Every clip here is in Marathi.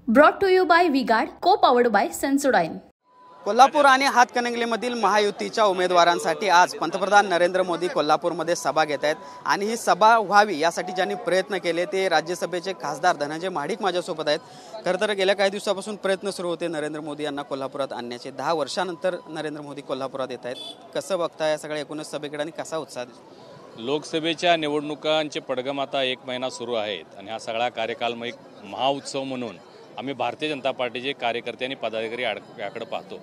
Brought to you by V-Guard, co-powered by Sensodyne. Kolhapur आणि हातकणंगलेमधील महायुतीच्या उमेदवारांसाठी आज पंतप्रधान नरेंद्र मोदी कोल्हापूरमध्ये सभा घेत आहेत आणि ही सभा व्हावी यासाठी ज्यांनी प्रयत्न केले ते राज्यसभेचे खासदार धनंजय महाडिक माझ्यासोबत आहेत। खरं तर गेल्या काही दिवसापासून प्रयत्न सुरू होते नरेंद्र मोदी यांना कोल्हापुरात आणण्याचे। 10 वर्षांनंतर नरेंद्र मोदी कोल्हापुरात येत आहेत। कसं बघताय या सगळ्या एकूणच सभेकडे आणि कसा उत्साह दिसतो? लोकसभेच्या निवडणुकांचे पडगम आता 1 महिना सुरू आहेत आणि हा सगळा कार्यकाल एक महाउत्सव म्हणून आम्ही भारतीय जनता पार्टीचे कार्यकर्ते आणि पदाधिकारी याकडे पाहतो।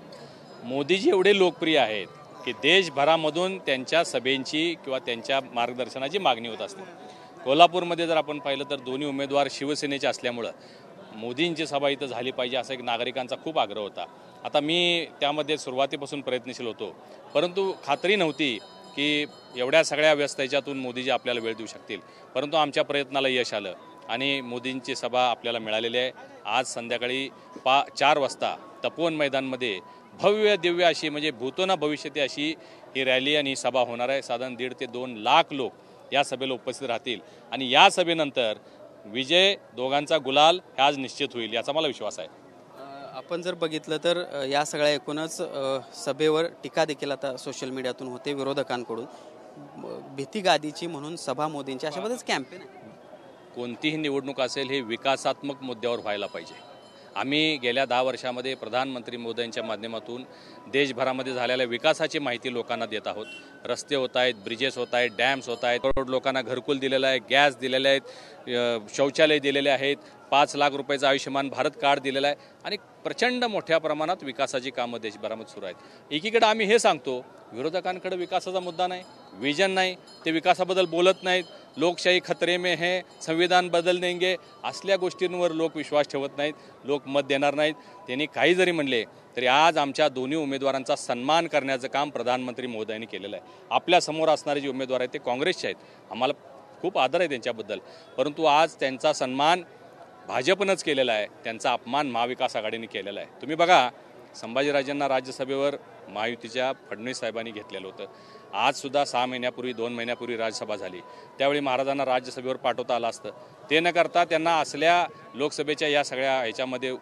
मोदीजी एवढे लोकप्रिय आहेत की देशभरामधून त्यांच्या सभेंची किंवा त्यांच्या मार्गदर्शनाची मागणी होत असते। कोल्हापूरमध्ये जर आपण पाहिलं तर दोन्ही उमेदवार शिवसेनेचे असल्यामुळं मोदींची सभा इथं झाली पाहिजे असा एक नागरिकांचा खूप आग्रह होता। आता मी त्यामध्ये सुरुवातीपासून प्रयत्नशील होतो, परंतु खात्री नव्हती की एवढ्या सगळ्या व्यस्त याच्यातून मोदीजी आपल्याला वेळ देऊ शकतील, परंतु आमच्या प्रयत्नाला यश आलं आणि मोदींची सभा आपल्याला मिळालेली आहे। आज संध्याकाळी 4 वाजता तपोवन मैदानमध्ये भव्य दिव्य अशी म्हणजे भूतोना भविष्यती अशी ही रॅली आणि सभा होणार आहे। साधारण 1.5 ते 2 लाख लोक या सभेला उपस्थित राहतील आणि या सभेनंतर विजय दोघांचा गुलाल हे आज निश्चित होईल याचा मला विश्वास आहे। आपण जर बघितलं तर या सगळ्या एकूणच सभेवर टीका देखील आता सोशल मीडियातून होते विरोधकांकडून। भीती गादीची म्हणून सभा मोदींची अशा बरेच कॅम्पेन आहे। कोणतीही निवडणूक असेल हे विकासात्मक मुद्द्यावर व्हायला पाहिजे। आम्ही गेल्या 10 वर्षामध्ये प्रधानमंत्री मोदींच्या माध्यमातून देशभरामध्ये झालेल्या विकासाची माहिती लोकांना देत आहोत। रस्ते होत आहेत, ब्रिजेस होत आहेत, डॅम्स होत आहेत, करोड लोकांना घरकुल दिलेलं आहे, गॅस दिलेले आहेत, शौचालय दिलेले आहेत, 5 लाख रुपयाचं आयुष्यमान भारत कार्ड दिलेलं आहे आणि प्रचंड मोठ्या प्रमाणात विकासाची कामं देशभरामध्ये सुरू आहेत। एकीकडे आम्ही हे सांगतो विरोधकांकडे विकासाचा मुद्दा नाही, विजन नाही, ते विकासाबद्दल बोलत नाहीत। लोकशाही खतरे में है, संविधान बदल देंगे असल्या गोष्टींवर लोक विश्वास ठेवत नाहीत, लोक मत देणार नाहीत। त्यांनी काही जरी म्हणले तरी आज आमच्या दोन्ही उमेदवारांचा सन्मान करण्याचं काम प्रधानमंत्री मोदींनी केलेलं आहे। आपल्या समोर असणारे जे उमेदवार आहेत ते काँग्रेसचे आहेत, आम्हाला खूप आदर आहे त्यांच्याबद्दल, परंतु आज त्यांचा सन्मान भाजपनंच केलेला आहे, त्यांचा अपमान महाविकास आघाडीने केलेला आहे। तुम्ही बघा संभाजीराजांना राज्यसभेवर महायुतीच्या फडणवीस साहेबांनी घेतलेलं होतं। आज सुद्धा 6 महिन्यापूर्वी 2 महिन्यापूर्वी राज्यसभा झाली, त्यावेळी महाराजांना राज्यसभेवर पाठवता आलं असतं, ते न करता त्यांना असल्या लोकसभेच्या या सगळ्या ह्याच्यामध्ये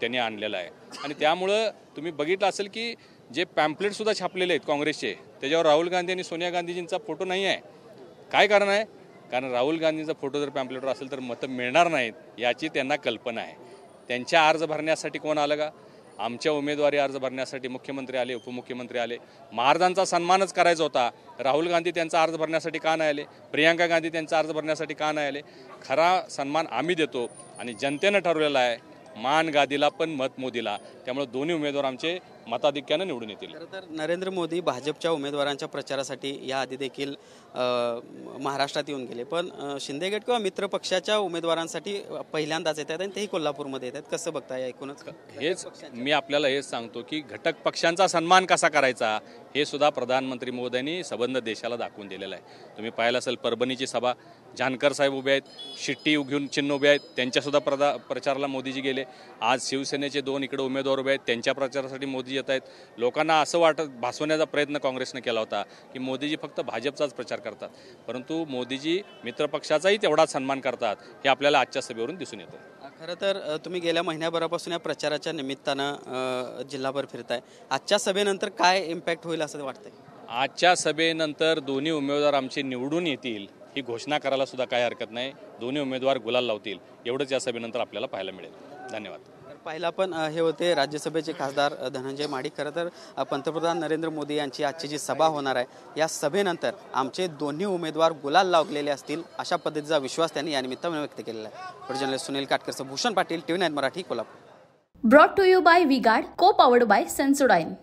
त्यांनी आणलेलं आहे। आणि त्यामुळं तुम्ही बघितलं असेल की जे पॅम्पलेटसुद्धा छापलेले आहेत काँग्रेसचे त्याच्यावर राहुल गांधी आणि सोनिया गांधीजींचा फोटो नाही आहे। काय कारण आहे? कारण राहुल गांधींचा फोटो जर पॅम्पलेटवर असेल तर मतं मिळणार नाहीत याची त्यांना कल्पना आहे। त्यांच्या अर्ज भरण्यासाठी कोण आलं का? आमच्या उमेदवारी अर्ज भरण्यासाठी मुख्यमंत्री आले, उपमुख्यमंत्री आले। महाराजांचा सन्मानच करायचा होता, राहुल गांधी त्यांचा अर्ज भरण्यासाठी का नाही आले? प्रियंका गांधी त्यांचा अर्ज भरण्यासाठी का नाही आले? खरा सन्मान आम्ही देतो आणि जनतेनं ठरवलेला आहे मान गादीला पण मत मोदीला, त्यामुळे दोन्ही उमेदवार आमचे मताधिक्यानं निवडून येतील। खरं तर नरेंद्र मोदी भाजपच्या उमेदवारांच्या प्रचारासाठी याआधी देखील महाराष्ट्रात येऊन गेले, पण शिंदे गट किंवा मित्र पक्षाच्या उमेदवारांसाठी पहिल्यांदाच येत आहेत आणि तेही कोल्हापूरमध्ये येत आहेत। कसं बघताय एकूणच? हेच मी आपल्याला हेच सांगतो की घटक पक्षांचा सन्मान कसा करायचा हे सुद्धा प्रधानमंत्री मोदींनी संबंध देशाला दाखवून दिलेलं आहे। तुम्ही पाहिलं असेल परभणीची सभा, जानकर साहेब उभे आहेत, शिट्टी घेऊन चिन्ह उभे आहेत, त्यांच्यासुद्धा प्रचाराला मोदीजी गेले। आज शिवसेनेचे 2 इकडे उमेदवार उभे आहेत, त्यांच्या प्रचारासाठी मोदी येत आहेत। लोकांना असं भासवण्याचा प्रयत्न काँग्रेसने केला होता की मोदीजी फक्त भाजपचाच प्रचार करतात, परंतु मोदीजी मित्रपक्षाचाही तेवढाच सन्मान करतात हे आपल्याला आजच्या सभेवरून दिसून येतं। खरं तर तुम्ही गेल्या महिन्याभरापासून या प्रचाराच्या निमित्तानं जिल्हाभर फिरताय, आजच्या सभेनंतर काय इम्पॅक्ट होईल असं वाटतंय? आजच्या सभेनंतर दोन्ही उमेदवार आमचे निवडून येतील ही घोषणा करायला सुद्धा काही हरकत नाही। दोन्ही उमेदवार गुलाल लावतील एवढंच या सभेनंतर आपल्याला पाहायला मिळेल। धन्यवाद। पाहिला पण हे होते राज्यसभेचे खासदार धनंजय महाडिक। खरं तर पंतप्रधान नरेंद्र मोदी यांची आजची जी सभा होणार आहे या सभेनंतर आमचे दोन्ही उमेदवार गुलाल लावलेले असतील अशा पद्धतीचा विश्वास त्यांनी या निमित्ताने व्यक्त केलेला आहे। जर्नलिस्ट सुनील काटकरसह Bhushan Patil, TV9 Marathi, Kolhapur. Brought to you by V-Guard, co-powered by Sensodyne.